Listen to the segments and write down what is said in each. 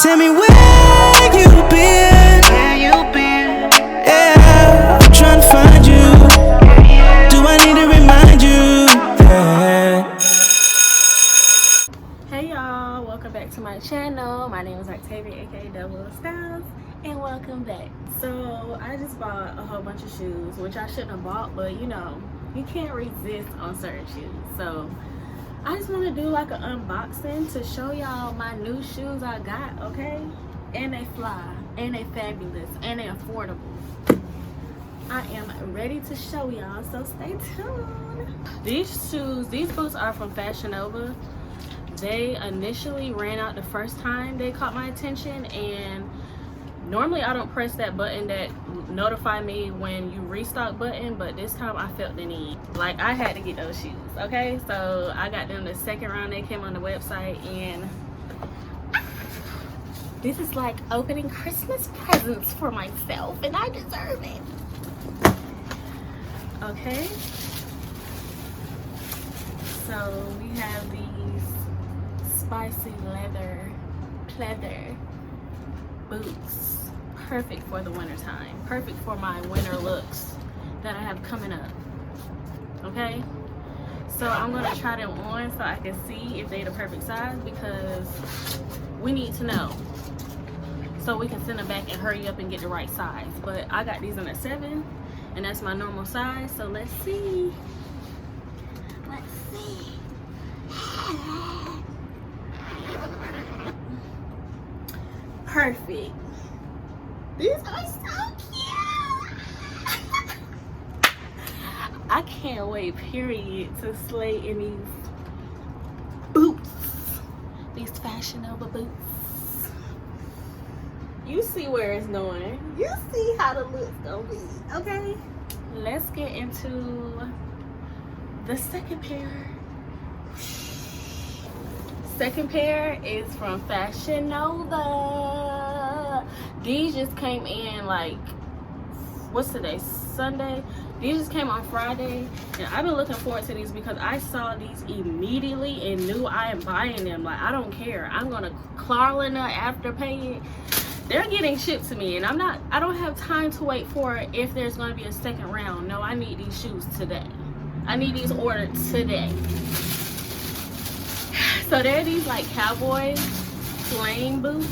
Tell me where you been. Yeah, I'm trying to find you. Do I need to remind you? Yeah. Hey y'all, welcome back to my channel. My name is Octavia, aka Double Styles, and welcome back. So I just bought a whole bunch of shoes, which I shouldn't have bought, but you know, you can't resist on certain shoes. So I just want to do like an unboxing to show y'all my new shoes I got, okay? And they fly, and they fabulous, and they affordable. I am ready to show y'all, so stay tuned. These boots are from Fashionnova. They initially ran out the first time they caught my attention, and normally I don't press that button that notify me when you restock button, but this time I felt the need. Like, I had to get those shoes, okay? So I got them the second round they came on the website, and this is like opening Christmas presents for myself, and I deserve it. Okay, so we have these spicy leather pleather boots, perfect for the winter time, perfect for my winter looks that I have coming up. Okay, so I'm gonna try them on so I can see if they're the perfect size, because we need to know so we can send them back and hurry up and get the right size. But I got these in a 7, and that's my normal size, so let's see. Perfect. These are so cute. I can't wait, period, to slay in these boots. These Fashionnova boots. You see where it's going. You see how the look's gonna be, okay? Let's get into the second pair. Second pair is from Fashionnova. These just came in like, what's today? Sunday. These just came on Friday, and I've been looking forward to these because I saw these immediately and knew I am buying them. Like, I don't care. I'm gonna Klarna after paying. They're getting shipped to me, and I don't have time to wait for if there's gonna be a second round. No, I need these shoes today. I need these ordered today. So they're these like cowboy flame boots.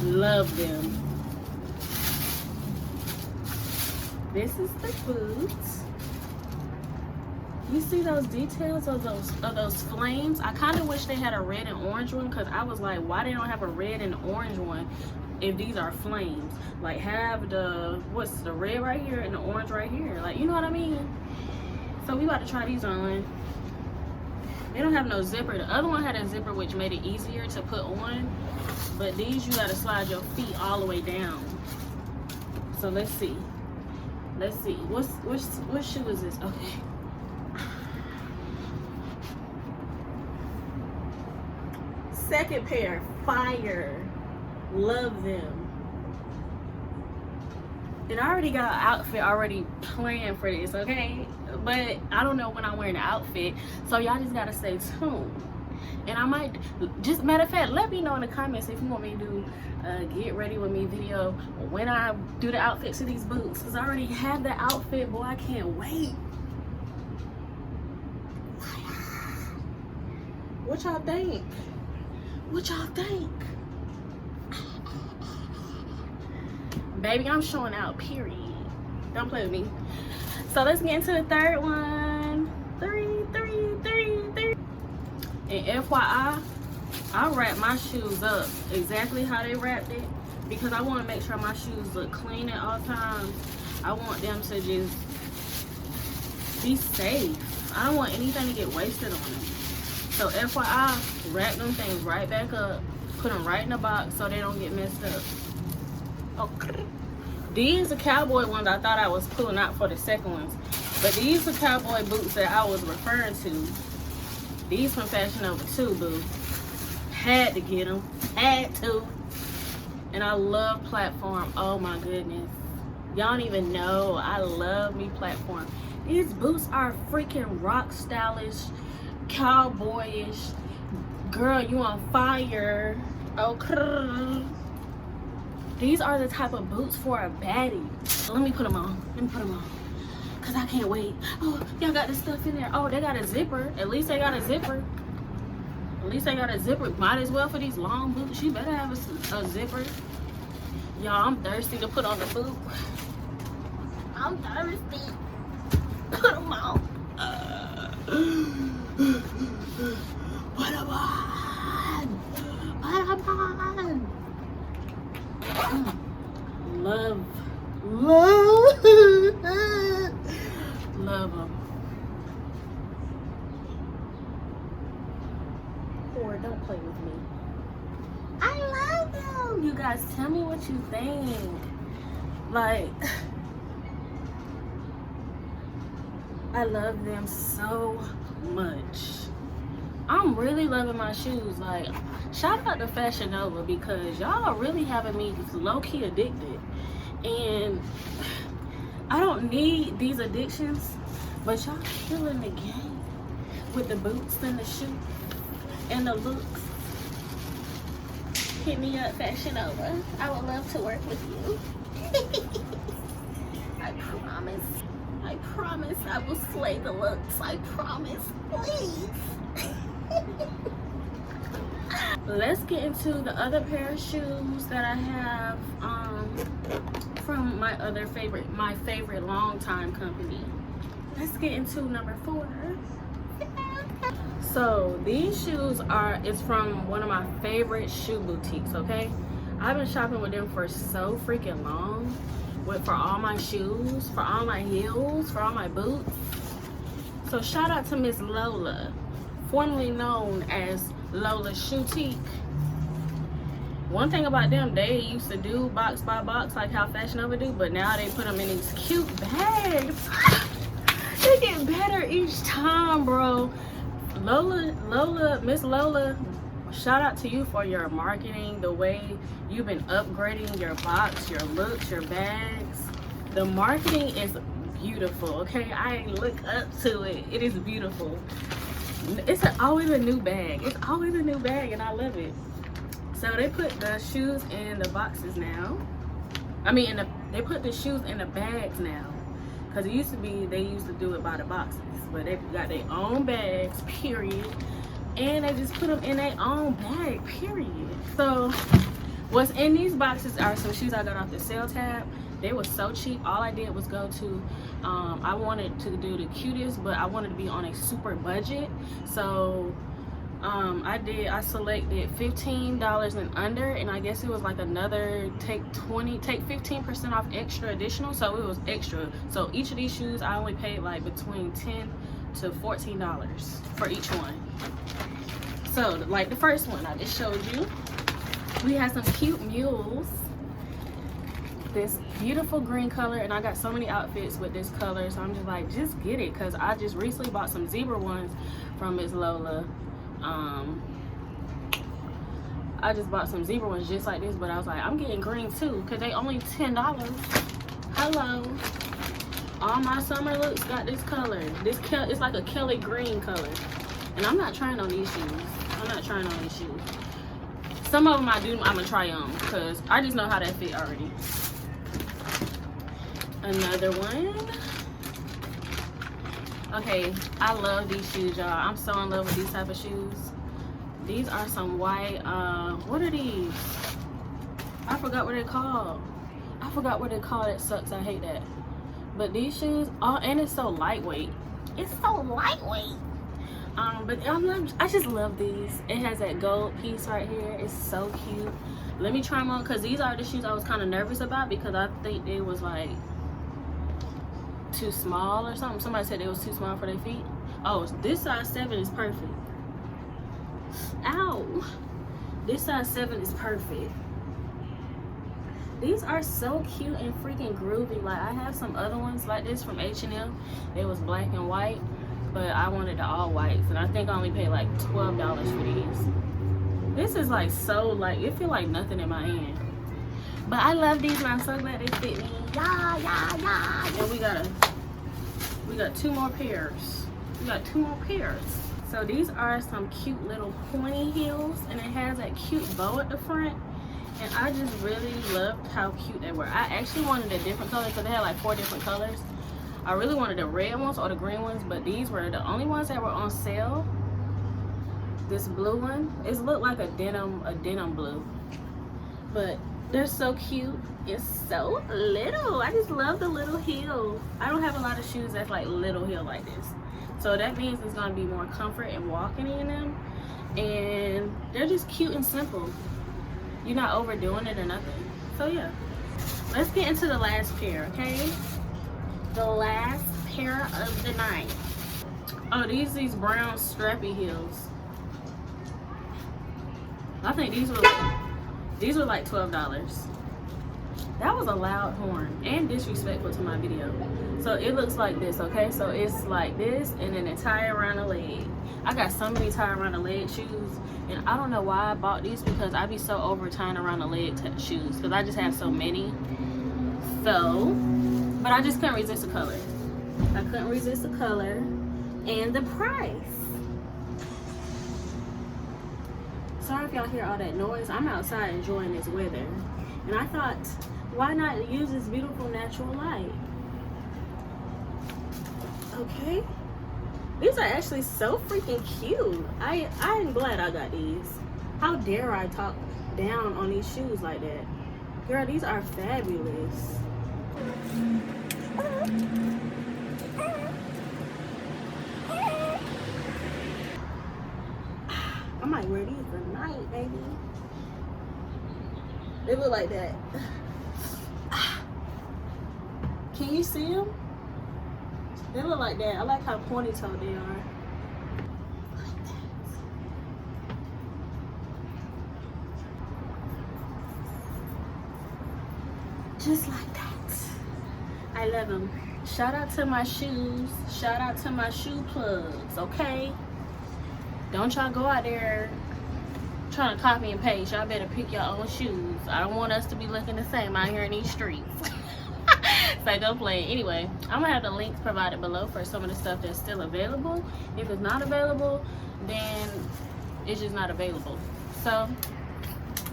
Love them. This is the boots. You see those details of those flames? I kind of wish they had a red and orange one, because I was like, why they don't have a red and orange one if these are flames? Like, have the red right here and the orange right here. Like, you know what I mean? So we about to try these on. They don't have no zipper. The other one had a zipper, which made it easier to put on, but these you gotta slide your feet all the way down. So let's see. Let's see. What shoe is this? Okay. Second pair, fire. Love them. And I already got an outfit already planned for this, okay? But I don't know when I'm wearing the outfit, so y'all just gotta stay tuned. And I might just, matter of fact, let me know in the comments if you want me to do a get ready with me video when I do the outfits of these boots, because I already have the outfit. Boy, I can't wait. What y'all think? What y'all think? Baby, I'm showing out, period. Don't play with me. So let's get into the third one. Three. And FYI, I wrap my shoes up exactly how they wrapped it, because I want to make sure my shoes look clean at all times. I want them to just be safe. I don't want anything to get wasted on them. So FYI, wrap them things right back up, put them right in the box so they don't get messed up. Okay. These are cowboy ones I thought I was pulling out for the second ones, but these are cowboy boots that I was referring to. These from Fashionnova too, boo. Had to get them, had to. And I love platform. Oh my goodness, y'all don't even know I love me platform. These boots are freaking rock stylish, cowboyish. Girl, you on fire. Okay. These are the type of boots for a baddie. Let me put them on. Cause I can't wait. Oh, y'all got the stuff in there. Oh, they got a zipper. At least they got a zipper. Might as well for these long boots. You better have a zipper. Y'all, I'm thirsty to put on the boot. I'm thirsty. Put them on. Put them on. Love them. Or don't play with me. I love them. You guys, tell me what you think. Like, I love them so much. I'm really loving my shoes. Like, shout out to Fashionnova because y'all are really having me low-key addicted. And I don't need these addictions, but y'all killing the game with the boots and the shoes and the looks. Hit me up, Fashionnova. I would love to work with you. I promise I will slay the looks. I promise. Please. Let's get into the other pair of shoes that I have from my favorite longtime company. Let's get into number 4. So these shoes is from one of my favorite shoe boutiques, okay? I've been shopping with them for so freaking long, for all my shoes, for all my heels, for all my boots. So shout out to Miss Lola, formerly known as Lola Shoutique. One thing about them, they used to do box by box like how Fashionnova do, but now they put them in these cute bags. They get better each time, bro. Miss Lola, shout out to you for your marketing, the way you've been upgrading your box, your looks, your bags. The marketing is beautiful, okay? I look up to it. It is beautiful. It's always a new bag. It's always a new bag, and I love it. So they put the shoes in the boxes now. They put the shoes in the bags now. Because it used to be, they used to do it by the boxes. But they got their own bags, period. And they just put them in their own bag, period. So what's in these boxes are some shoes I got off the sale tab. They were so cheap. All I did was go to, I wanted to do the cutest, but I wanted to be on a super budget. So I selected $15 and under, and I guess it was like another take 15% off extra additional, so it was extra. So each of these shoes I only paid like between $10 to $14 for each one. So like the first one I just showed you, we had some cute mules, this beautiful green color, and I got so many outfits with this color, so I'm just like, just get it, because I just recently bought some zebra ones from Miss Lola. I just bought some zebra ones just like this, but I was like, I'm getting green too, because they only $10. Hello. All my summer looks got this color. It's like a Kelly green color. And I'm not trying on these shoes. Some of them I'm gonna try on, because I just know how that fit already. Another one. Okay, I love these shoes, y'all. I'm so in love with these type of shoes. These are some white, what are these? I forgot what they're called. It sucks, I hate that. But these shoes, and it's so lightweight. But I just love these. It has that gold piece right here. It's so cute. Let me try them on, because these are the shoes I was kind of nervous about, because I think they was like too small or something. Somebody said it was too small for their feet. Oh, this size 7 is perfect. Ow. This size 7 is perfect. These are so cute and freaking groovy. Like, I have some other ones like this from H&M. It was black and white, but I wanted the all whites, and I think I only paid like $12 for these. This is like so, like, it feel like nothing in my hand. But I love these, and I'm so glad they fit me. And we got 2 more pairs. So these are some cute little pointy heels, and it has that cute bow at the front. And I just really loved how cute they were. I actually wanted a different color because they had like 4 different colors. I really wanted the red ones or the green ones, but these were the only ones that were on sale. This blue one, it looked like a denim blue, but they're so cute. It's so little. I just love the little heel. I don't have a lot of shoes that's like little heel like this, so that means it's gonna be more comfort in walking in them, and they're just cute and simple. You're not overdoing it or nothing. So yeah, let's get into the last pair. Okay, the last pair of the night. Oh, these brown strappy heels. I think these were like $12. That was a loud horn and disrespectful to my video. So it looks like this, okay? So it's like this and then a tie around the leg. I got so many tie around the leg shoes, and I don't know why I bought these because I be so over tying around the leg shoes because I just have so many. So, but I just couldn't resist the color. I couldn't resist the color and the price. Sorry if y'all hear all that noise. I'm outside enjoying this weather, and I thought, why not use this beautiful natural light? Okay, these are actually so freaking cute. I'm glad I got these. How dare I talk down on these shoes like that? Girl, these are fabulous. I might wear these tonight, baby. They look like that. Can you see them? They look like that. I like how pointy-toed they are. Like that. Just like that. I love them. Shout out to my shoes. Shout out to my shoe plugs, okay? Don't y'all go out there trying to copy and paste. Y'all better pick your own shoes. I don't want us to be looking the same out here in these streets. So don't play. Anyway, I'm gonna have the links provided below for some of the stuff that's still available. If it's not available, then it's just not available. So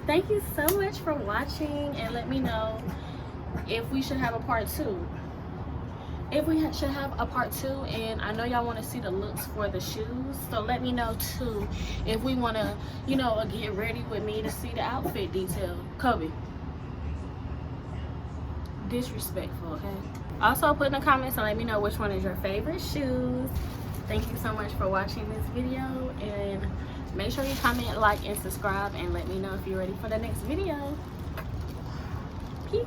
thank you so much for watching, and let me know if we should have a part 2. If we should have a part 2, and I know y'all want to see the looks for the shoes, so let me know too if we want to, you know, get ready with me to see the outfit detail. Kobe, disrespectful, okay? Also put in the comments and let me know which one is your favorite shoes. Thank you so much for watching this video, and make sure you comment, like, and subscribe, and let me know if you're ready for the next video. Peace.